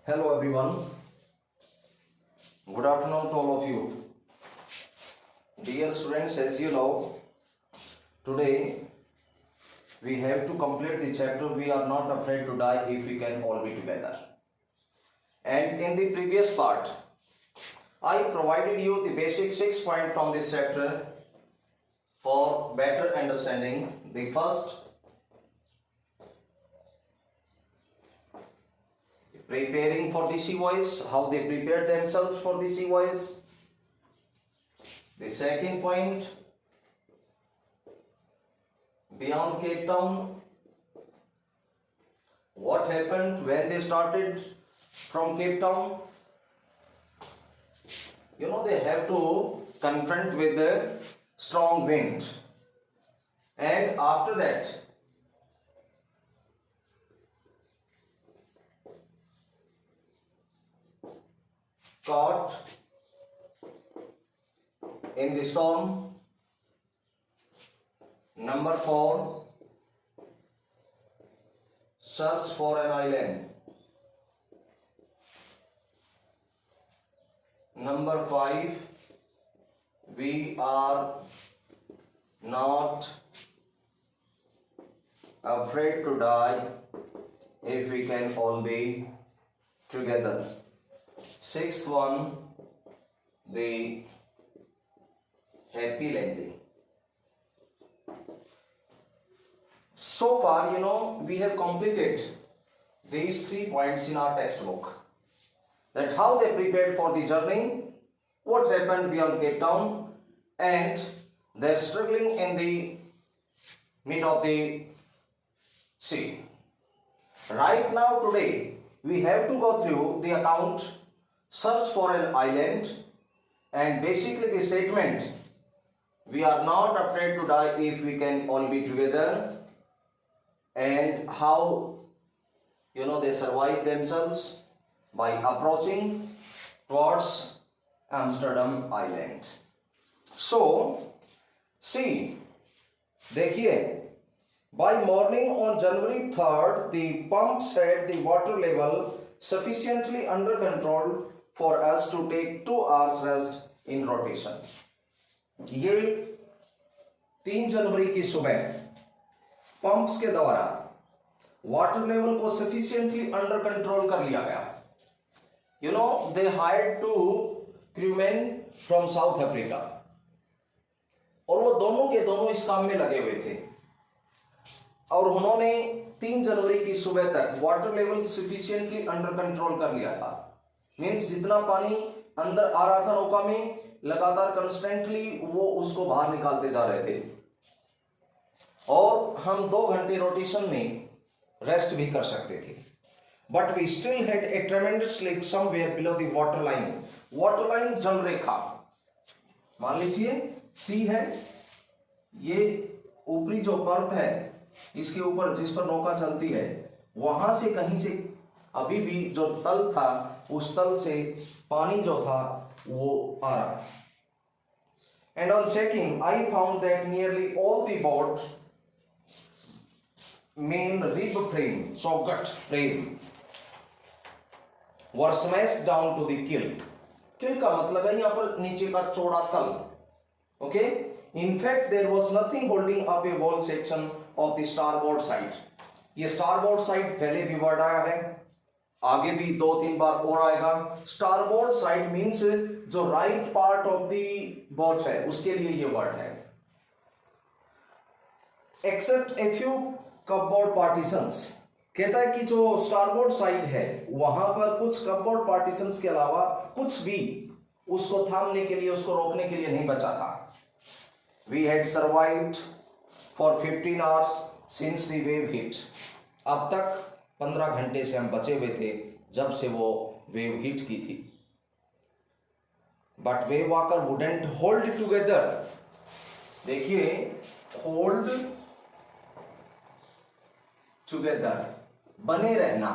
Hello everyone, good afternoon to all of you. Dear students, as you know, today we have to complete the chapter We Are Not Afraid to Die If We Can All Be Together. And in the previous part, I provided you the basic 6 points from this chapter for better understanding. The first, preparing for the sea voyage, how they prepared themselves for the sea voyage. The second point, beyond Cape Town, what happened when they started from Cape Town? They have to confront with the strong wind, and after that caught in the storm. Number 4, search for an island. Number 5, we are not afraid to die if we can all be together. Sixth one, the happy landing. So far, we have completed these 3 points in our textbook. That how they prepared for the journey, what happened beyond Cape Town, and their struggling in the mid of the sea. Right now, today, we have to go through the account search for an island, and basically the statement, we are not afraid to die if we can all be together, and how they survive themselves by approaching towards Amsterdam Island. So, see, देखिए, by morning on January 3rd, the pumps had the water level sufficiently under control for us to take 2 hours rest in rotation. ये 3 जनवरी की सुबह pumps के द्वारा water level को sufficiently under control कर लिया गया. They hired 2 crewmen from South Africa, और वो दोनों के दोनों इस काम में लगे हुए थे, और उन्होंने 3 जनवरी की सुबह तक water level sufficiently under control कर लिया था. मीन्स जितना पानी अंदर आ रहा था नौका में, लगातार कंस्टेंटली वो उसको बाहर निकालते जा रहे थे, और हम 2 घंटे रोटेशन में रेस्ट भी कर सकते थे. But we still had a tremendous leak somewhere below the water line. Water line जल रेखा, मान लीजिए सी है, ये ऊपरी जो पर्थ है, इसके ऊपर जिस पर नौका चलती है, वहां से कहीं से अभी भी जो तल था, उस तल से पानी जो था वो आ रहा था. And on checking, I found that nearly all the boat's main rib frame, chowgut frame, were smashed down to the kill. Kill का मतलब है यहाँ पर नीचे का चौड़ा तल. Okay? In fact, there was nothing holding up a wall section of the starboard side. ये starboard side पहले भी वर्ड आया है, आगे भी 2-3 बार और आएगा. स्टारबोर्ड साइड मीन्स जो right part of the boat है, उसके लिए ये वर्ड है. Except a few cupboard partitions, कहता है कि जो स्टारबोर्ड साइड है वहां पर कुछ कपबोर्ड पार्टीशंस के अलावा कुछ भी उसको थामने के लिए, उसको रोकने के लिए नहीं बचा था. We had survived for 15 hours since the wave hit. अब तक 15 घंटे से हम बचे हुए थे जब से वो वेव हिट की थी. But wave walker wouldn't hold together. देखिए, होल्ड टुगेदर, बने रहना.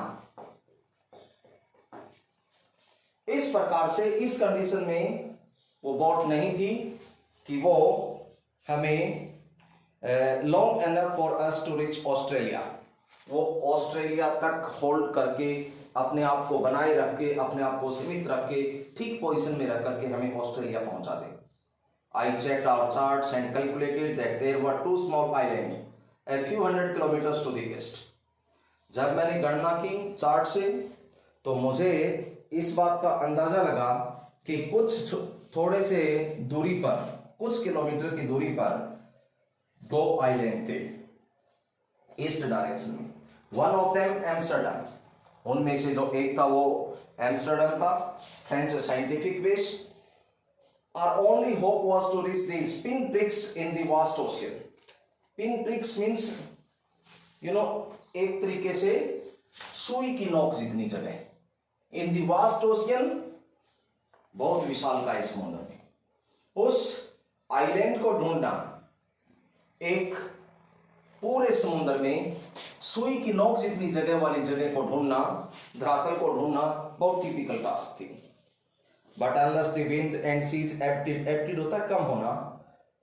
इस प्रकार से इस कंडीशन में वो बोट नहीं थी कि वो हमें long enough for us to reach Australia. वो ऑस्ट्रेलिया तक होल्ड करके अपने आप को बनाए रख के, अपने आप को सीमित रख के, ठीक पोजीशन में रख करके हमें ऑस्ट्रेलिया पहुंचा दे। I checked our charts and calculated that there were two small islands a few hundred kilometers to the west. जब मैंने गणना की चार्ट से तो मुझे इस बात का अंदाजा लगा कि कुछ थोड़े से दूरी पर, कुछ किलोमीटर की दूरी पर दो आइलैंड थे ईस्ट डायरेक्शन में। वन ऑफ देम एम्स्टर्डम, उनमें से जो एक था वो एम्स्टर्डम था, French scientific base. Our only hope was to reach these pinpricks in the vast ocean. Pinpricks means, एक तरीके से सुई की नोक जितनी जगह। In the vast ocean, बहुत विशालकाय समुद्र में। उस आइलैंड को ढूंढना, एक पूरे समुद्र में सुई की नोक जितनी जगह वाली जगह को ढूंढना, धरातल को ढूंढना बहुत टिपिकल टास्क थी। But unless the wind and seas ebbed होता है कम होना,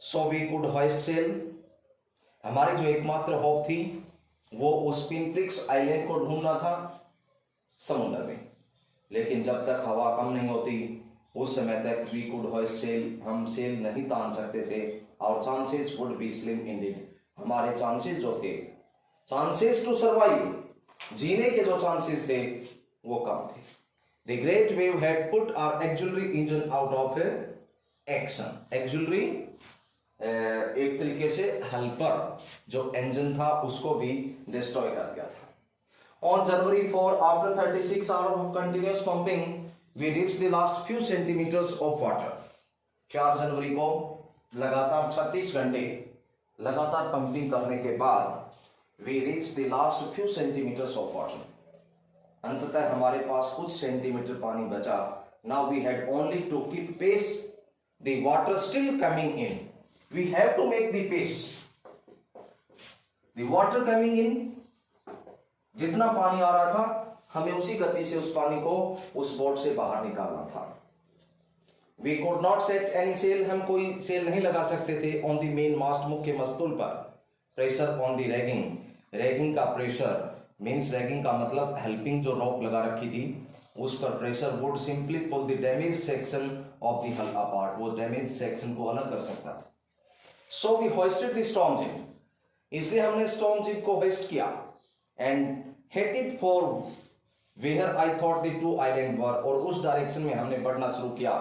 so we could hoist sail। हमारी जो एकमात्र होप थी वो उस पिनप्रिक्स आइलैंड को ढूंढना था समुद्र में। लेकिन जब तक हवा कम नहीं होती उस समय तक we could hoist sail, हम सेल नहीं तान सकते थे। Our chances would be slim indeed। हमारे चांसेस जो थे, चांसेस टू सर्वाइव, जीने के जो चांसेस थे वो कम थे। The great wave had put our auxiliary engine out of action। auxiliary एक तरीके से हेल्पर जो इंजन था उसको भी डिस्ट्रॉय कर दिया था। On January 4, after 36 hours of continuous pumping, we reached the last few centimeters of water। 4 जनवरी को लगातार 36 घंटे लगातार पंपिंग करने के बाद we reached the last few centimeters of water। अंततः हमारे पास कुछ सेंटीमीटर पानी बचा। Now we had only to keep pace, the water still coming in। We have to make the pace, the water coming in। जितना पानी आ रहा था हमें उसी गति से उस पानी को उस बोट से बाहर निकालना था। We could not set any sail, हम कोई सेल नहीं लगा सकते थे on the main mast, मुख्य मस्तूल पर। Pressure on the rigging, ragging का प्रेशर मीन्स रैगिंग का मतलब हेल्पिंग जो रॉप लगा रखी थी उस पर pressure would simply pull the damage section of the hull apart, वो डैमेज सेक्शन को अलग कर सकता था। So we hoisted the storm jib, इसलिए हमने स्टॉर्म जिप को होइस्ट किया and headed for where I thought the two island were, और उस डायरेक्शन में हमने बढ़ना शुरू किया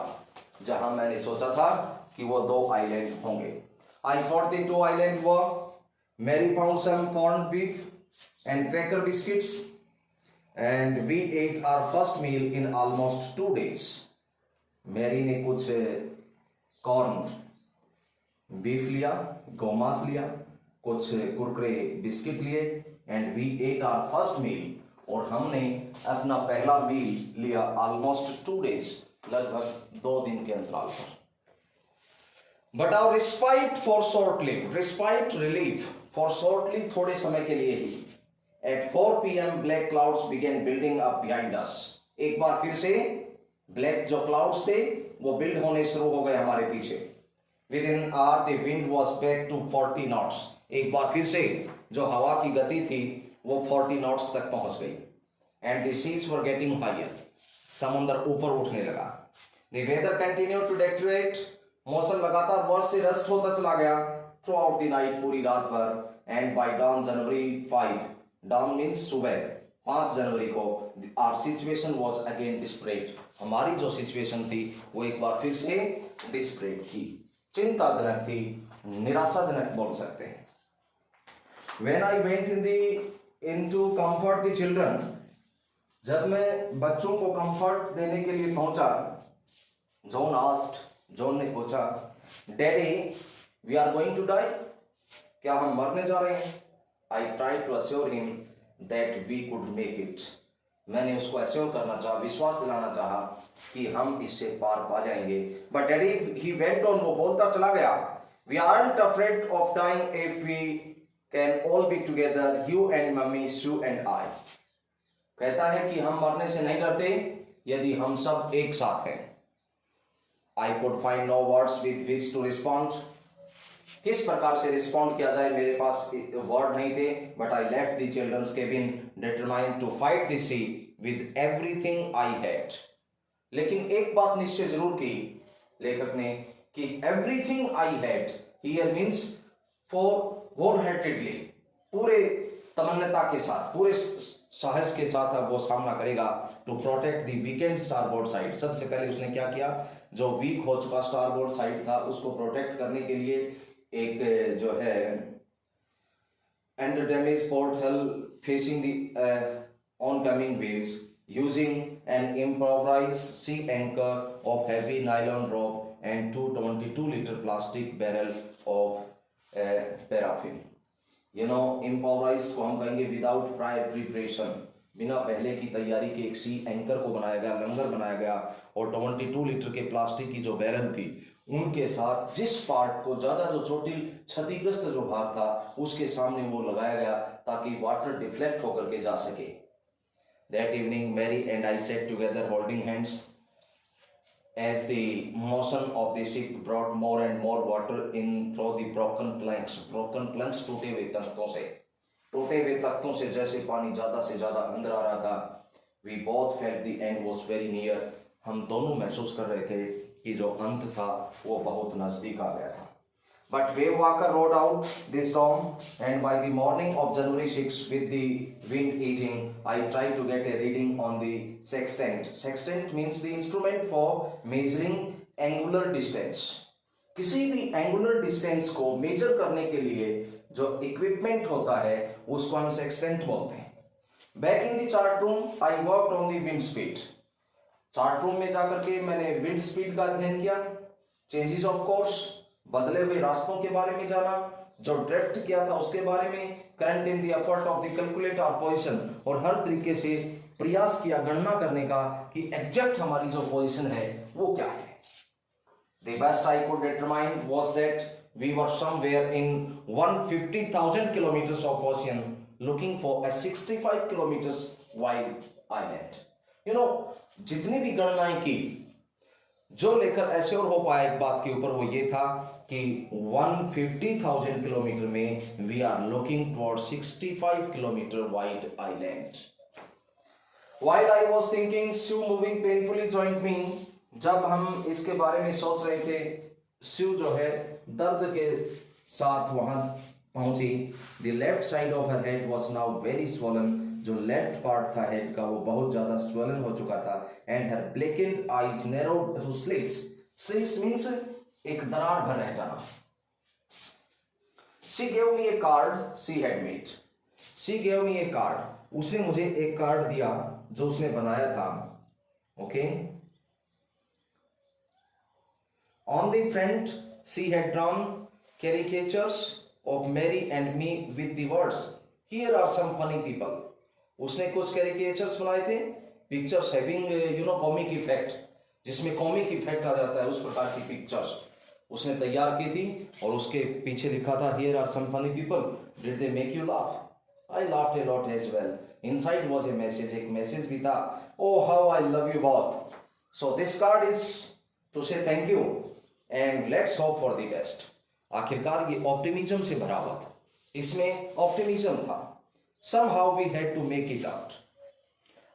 जहां मैंने सोचा था कि वो दो आइलैंड होंगे। I thought the two island were, Mary found some corn beef and cracker biscuits and we ate our first meal in almost 2 days। Mary ने कुछ कॉर्न बीफ लिया, गोमांस लिया, कुछ कुरकुरे बिस्किट लिए and we ate our first meal, और हमने अपना पहला मील लिया ऑलमोस्ट 2 days, लगभग 2 दिन के अंतराल पर। But our respite for short live, respite relief for short live, थोड़े समय के लिए ही। At 4 PM black clouds began building up behind us। एक बार फिर से ब्लैक जो क्लाउड्स थे वो बिल्ड होने शुरू हो गए हमारे पीछे। Within an hour the wind was back to 40 knots। एक बार फिर से जो हवा की गति थी वो 40 knots तक पहुंच गई। And the seas were getting higher। समुद्र ऊपर उठने लगा। The weather continued to deteriorate। मौसम लगातार वर्ष से रस्ट होता चला गया throughout the night, पूरी रात भर। And by dawn January 5, dawn means सुबह 5 जनवरी को our situation was again desperate, हमारी जो सिचुएशन थी वो एक बार फिर से डिस्परेट थी, चिंताजनक थी, निराशाजनक बोल सकते हैं। When I went in to comfort the children, जब मैं बच्चों को कंफर्ट देने के लिए पहुंचा, जॉन ने पूछा, daddy we are going to die, क्या हम मरने जा रहे हैं? I tried to assure him that we could make it। मैंने उसको एश्योर करना चाहा, विश्वास दिलाना चाहा कि हम इससे पार पा जाएंगे। But daddy he went on, वो बोलता चला गया, we aren't afraid of dying if we can all be together, you and mummy, Sue and I। कहता है कि हम मरने से नहीं डरते यदि हम सब एक साथ हैं। I could find no words with which to respond। किस प्रकार से रिस्पॉन्ड किया जाए, मेरे पास वर्ड नहीं थे, but I left the children's cabin determined to fight the sea with everything I had. लेकिन एक बात निश्चय जरूर की लेखक ने कि everything I had here means for whole heartedly, पूरे तमन्नता के साथ, पूरे साहस के साथ अब वो सामना करेगा to protect the weakened starboard side. सबसे पहले उसने क्या किया, जो वीक हो चुका स्टारबोर्ड साइड था उसको प्रोटेक्ट करने के लिए एक जो है and damage port hello facing the oncoming waves using an improvised sea anchor of heavy nylon rope and 222-liter plastic barrel of paraffin। improvised को हम कहेंगे विदाउट प्रायर प्रिपरेशन, बिना पहले की तैयारी के एक सी एंकर को बनाया गया, लंगर बनाया गया, और 22 लीटर के प्लास्टिक की जो बैरल थी उनके साथ जिस पार्ट को ज्यादा जो चोटिल क्षतिग्रस्त जो भाग था उसके सामने वो लगाया गया ताकि वाटर डिफ्लेक्ट होकर के जा सके। That evening Mary and I sat together holding hands as the motion of the ship brought more and more water in through the broken planks टूटे हुए तख्तों से जैसे पानी ज्यादा से ज्यादा अंदर आ रहा था। We both felt the end was very near। हम दोनों महसूस कर रहे थे कि जो अंत था वो बहुत नजदीक आ गया था। But Wave Walker rode out this storm, and by the morning of January 6, with the wind easing, I tried to get a reading on the sextant. Sextant means the instrument for measuring angular distance। किसी भी angular distance को measure करने के लिए जो equipment होता है उसको हम sextant बोलते हैं। Back in the chart room, I worked on the wind speed। Chart room में जाकर के मैंने विंड स्पीड का अध्ययन किया, चेंजेस ऑफ कोर्स, बदले हुए रास्तों के बारे में जाना, जो ड्रिफ्ट किया था उसके बारे में, current in the effort of the calculate our position, और हर तरीके से प्रयास किया गणना करने का कि एग्जैक्ट हमारी जो पोजीशन है वो क्या है। The best I could determine was that we were somewhere in 150,000 kilometres of ocean looking for a 65 kilometres wide island. जितनी भी गणनाएं की, जो लेकर एश्योर हो पाया एक बात के ऊपर वो ये था कि 150,000 किलोमीटर में we are looking toward 65 kilometre wide island. While I was thinking, Sue moving painfully joined me। जब हम इसके बारे में सोच रहे थे, Sue जो है दर्द के साथ वहां पहुंची। The left side of her head was now very swollen। जो लेफ्ट पार्ट था हेड का वो बहुत ज्यादा swollen हो चुका था। And her blackened eyes narrowed to slits। Slits means एक दरार भर रह जाना। She gave me a card she had made। She gave me a card। उसने मुझे एक कार्ड दिया जो उसने बनाया था। Okay. On the front she had drawn caricatures of Mary and me with the words here are some funny people। उसने कुछ कैरिकेचर्स बनाए थे, पिक्चर्स हैविंग कॉमिक इफेक्ट, जिसमें कॉमिक इफेक्ट आ जाता है, उस प्रकार की पिक्चर्स उसने तैयार की थी, और उसके पीछे लिखा था here are some funny people, did they make you laugh? I laughed a lot as well. Inside was a message, एक मैसेज भी था, oh how I love you both. So this card is to say thank you and let's hope for the best. आखिरकार ये optimism से भरा हुआ था, इसमें ऑप्टिमिज्म था। Somehow we had to make it out।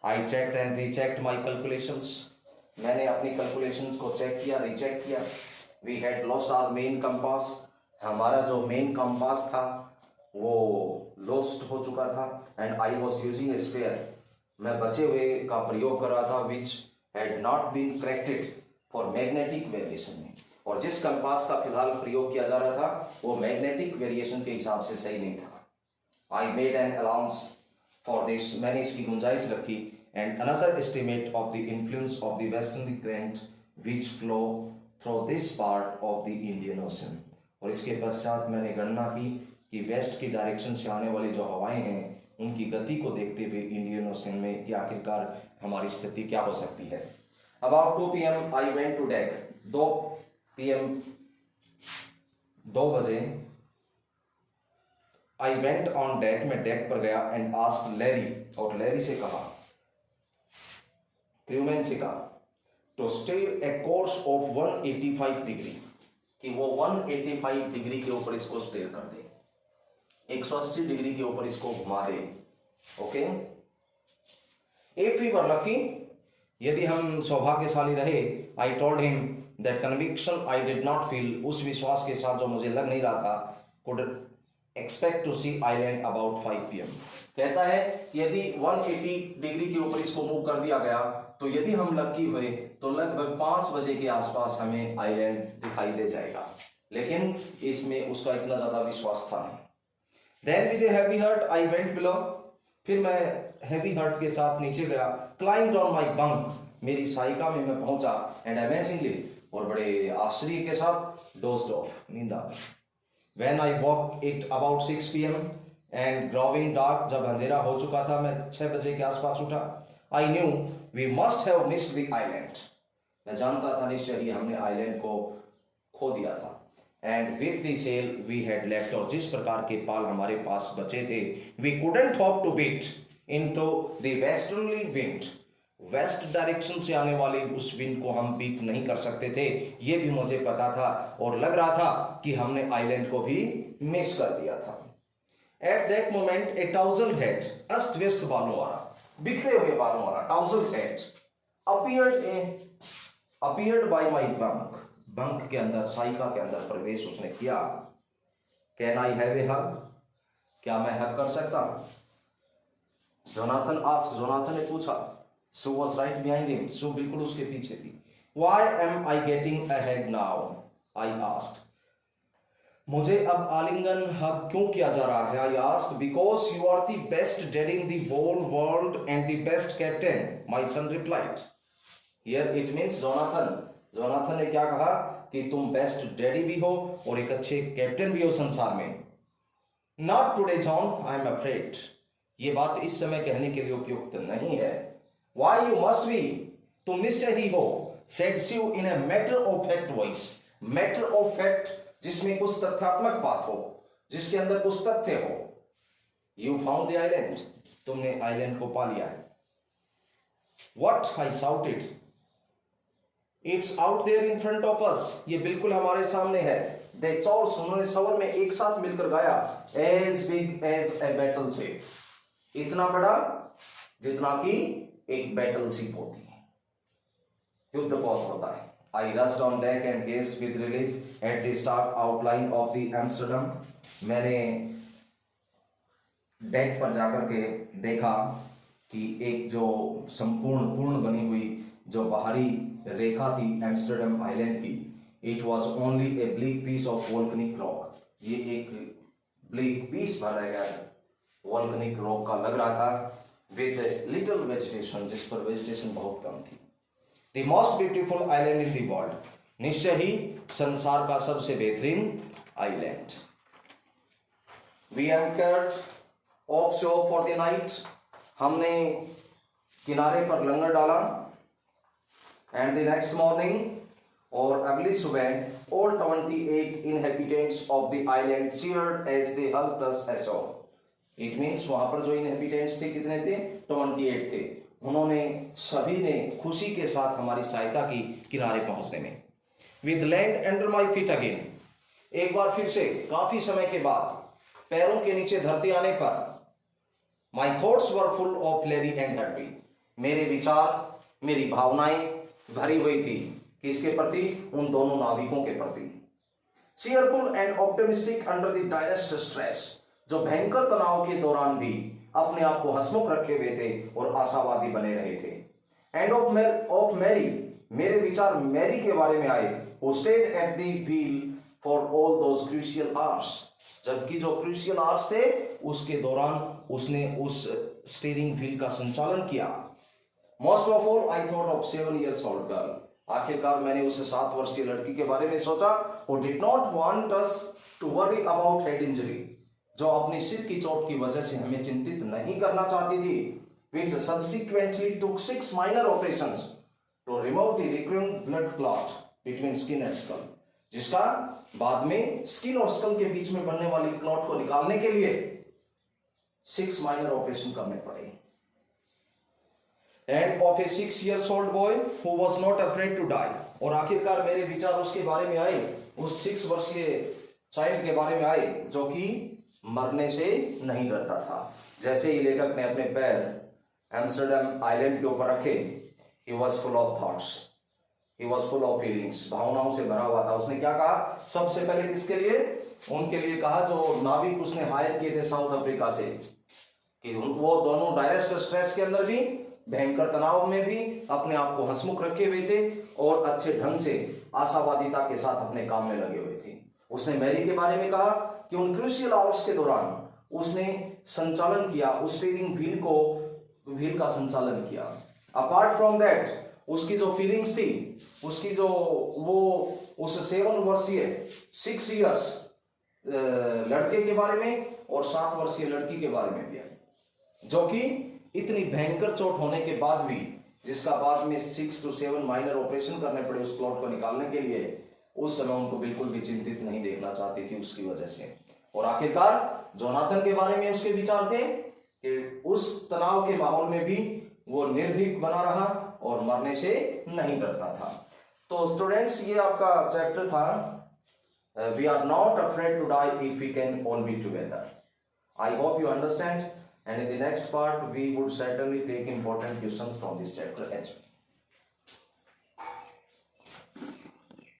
I checked and rechecked my calculations। मैंने अपनी calculations को चेक किया, रीचेक किया। We had lost our main compass। हमारा जो मेन कंपास था वो lost हो चुका था। And I was using a spare। मैं बचे हुए का प्रयोग कर रहा था which had not been corrected for magnetic variation में। और जिस कंपास का फिलहाल प्रयोग किया जा रहा था वो मैग्नेटिक वेरिएशन के हिसाब से सही नहीं था। I made an allowance for this। मैंने इसकी गुंजाइश रखी। And another estimate of the influence of the westerly current which flow through this part of the Indian Ocean। और इसके पश्चात मैंने गणना की कि वेस्ट की डायरेक्शन से आने वाली जो हवाएं हैं उनकी गति को देखते हुए इंडियन ओशन में कि आखिरकार हमारी स्थिति क्या हो सकती है। About 2 PM I went to deck। 2 PM 2 बजे I went on deck। मैं डेक पर गया and asked Larry। और लैरी से कहा, क्रूमैन से कहा, to steer a course of 185 degree. कि वो 185 डिग्री के ऊपर इसको स्टेयर कर दे, 180 डिग्री के ऊपर इसको घुमा दे। Okay, if we were lucky, यदि हम सौभाग्यशाली रहे, I told him that conviction I did not feel, उस विश्वास के साथ जो मुझे लग नहीं रहा था, could expect to see island about 5 PM। कहता है कि यदि 180 डिग्री के ऊपर इसको मूव कर दिया गया तो यदि हम लकी हुए तो लगभग 5 बजे के आसपास हमें आइलैंड दिखाई दे जाएगा, लेकिन इसमें उसका इतना ज्यादा विश्वास था नहीं। Then with a heavy heart I went below, फिर मैं हैवी हार्ट के साथ नीचे गया। क्लाइंब ऑन माई बंक, मेरी सहायिका में मैं पहुंचा। एंड अमेजिंगली, और बड़े आश्चर्य के साथ, डोज्ड ऑफ, नींद आ गई। When I woke it about 6 PM and growing dark, जब अंधेरा हो चुका था, मैं 6 बजे के आसपास उठा। I knew we must have missed the island, मैं जानता था निश्चय ही हमने आइलैंड को खो दिया था। And with the sail we had left, और जिस प्रकार के पाल हमारे पास बचे थे, we couldn't hope to beat into the westerly wind, west direction से आने वाली उस विंड को हम बीट नहीं कर सकते थे, ये भी मुझे पता था। और लग रहा था कि हमने आइलैंड को भी मिस कर दिया था। At that moment a tousled head, अस्त व्यस्त बालों वाला, बिखरे हुए बालों वाला tousled head appeared by my bunk, bunk के अंदर, साइका के अंदर प्रवेश उसने किया। कैन आई हैव ए हग, क्या मैं हग कर सकता? जोनाथन आस्क्ड, जोनाथन ने पूछा। Sue was right behind him, Sue बिल्कुल उसके पीछे थी। Why am I getting ahead now? I asked. मुझे अब आलिंगन हग क्यों किया जा रहा है? I asked. Because you are the best dad in the whole world and the best captain, my son replied. Here it means Jonathan. Jonathan ने क्या कहा कि तुम बेस्ट डैडी भी हो और एक अच्छे कैप्टन भी हो संसार में। Not today, John. I am afraid. ये बात इस समय कहने के लिए उपयुक्त नहीं है। Why you must be, तुम निश्चय ही हो, said Sue in a matter of fact voice, matter of fact जिसमें कुछ तथ्यात्मक बात हो, जिसके अंदर कुछ तथ्य हो। You found the island, तुमने आइलैंड को पा लिया है। What, I shouted. It's out there in front of us, ये बिल्कुल हमारे सामने है। They chorused, उन्होंने स्वर में एक साथ मिलकर गाया, as big as a battleship, इतना बड़ा जितना कि एक बैटलशिप होती है, युद्ध पौध होता है। I rushed on deck and gazed with relief at the stark outline of the Amsterdam, मैंने डेक पर जाकर के देखा कि एक जो पूर्ण बनी हुई जो बाहरी रेखा थी एम्स्टर्डम आइलैंड की, it was only a bleak piece of volcanic rock, ये एक ब्लीक पीस भरा गया वोल्केनिक रॉक का लग रहा था, with little vegetation, जिस पर वेजिटेशन बहुत कम थी। The most beautiful island in the world, निश्चय ही संसार का सबसे बेहतरीन island. We anchored offshore for the night, हमने किनारे पर लंगर डाला। And the next morning, और अगली सुबह all 28 inhabitants of the island cheered as they helped us ashore. It means वहां पर जो इनहेबिटेंट्स थे कितने थे? 28 थे। उन्होंने सभी ने खुशी के साथ हमारी सहायता की किनारे पहुंचने में। With land under my feet again, एक बार फिर से काफी समय के बाद पैरों के नीचे धरती आने पर, my thoughts were full of leery and happy, मेरे विचार, मेरी भावनाएं भरी हुई थी किसके प्रति? उन दोनों नाविकों के प्रति। Cheerful and optimistic under the direst stress, जो भयंकर तनाव के दौरान भी अपने आप को हंसमुख रखे हुए थे और आशावादी बने रहे थे। एंड ऑफ मैरी, मेरे विचार मैरी के बारे में आए, who stayed at the wheel for all those crucial hours, जबकि जो क्रूशियल आवर्स थे उसके दौरान उसने उस स्टीयरिंग व्हील का संचालन किया। Most of all I thought of 7 years old girl, आखिरकार मैंने उस 7 वर्षीय लड़की के बारे में सोचा, who did not want us to worry about head injury, जो अपनी सिर की चोट की वजह से हमें चिंतित नहीं करना चाहती थी। which subsequently took 6 minor operations to remove the recurring blood clot between skin and skull, जिसका बाद में स्किन और स्कल के बीच में बनने वाली क्लॉट को निकालने के लिए 6 माइनर ऑपरेशन करने पड़े। End of A 6 years old boy who was not afraid to die, और आखिरकार मेरे विचार उसके बारे में आए उस 6 वर्षीय चाइल्ड के बारे में आए जो कि मरने से नहीं डरता था। जैसे ही लेखक ने अपने पैर एम्स्टर्डम आइलैंड के ऊपर रखे, he was full of thoughts, he was full of feelings, भावनाओं से भरा हुआ था। उसने क्या कहा? सबसे पहले किसके लिए? उनके लिए कहा जो नाविक उसने हायर किए थे साउथ अफ्रीका से, कि वो दोनों डायरेक्ट स्ट्रेस के अंदर भी, भयंकर तनाव में भी अपने आप को हंसमुख रखे हुए थे और अच्छे ढंग से आशावादिता के साथ अपने काम में लगे हुए थे। उसने मैरी के बारे में कहा कि उन क्रूशियल आवर्स के दौरान उसने संचालन किया, उस स्टीयरिंग व्हील का संचालन किया। अपार्ट फ्रॉम दैट उसकी जो फीलिंग्स थी, उसकी जो वो उस 7 वर्षीय 6 इयर्स लड़के के बारे में और 7 वर्षीय लड़की के बारे में भी आई, जो कि इतनी भयंकर चोट होने के बाद भी, जिसका बाद में 6 to 7 माइनर ऑपरेशन करने पड़े उस क्लॉट को निकालने के लिए, उस समय उनको बिल्कुल भी चिंतित नहीं देखना चाहती थी उसकी वजह से। और आखिरकार जोनाथन के बारे में उसके विचार थे कि उस तनाव के माहौल में भी वो निर्भीक बना रहा और मरने से नहीं डरता था। तो स्टूडेंट्स, ये आपका चैप्टर था we are not afraid to die if we can all be together. I hope you understand, and in the next part we would certainly take important questions from this chapter as well.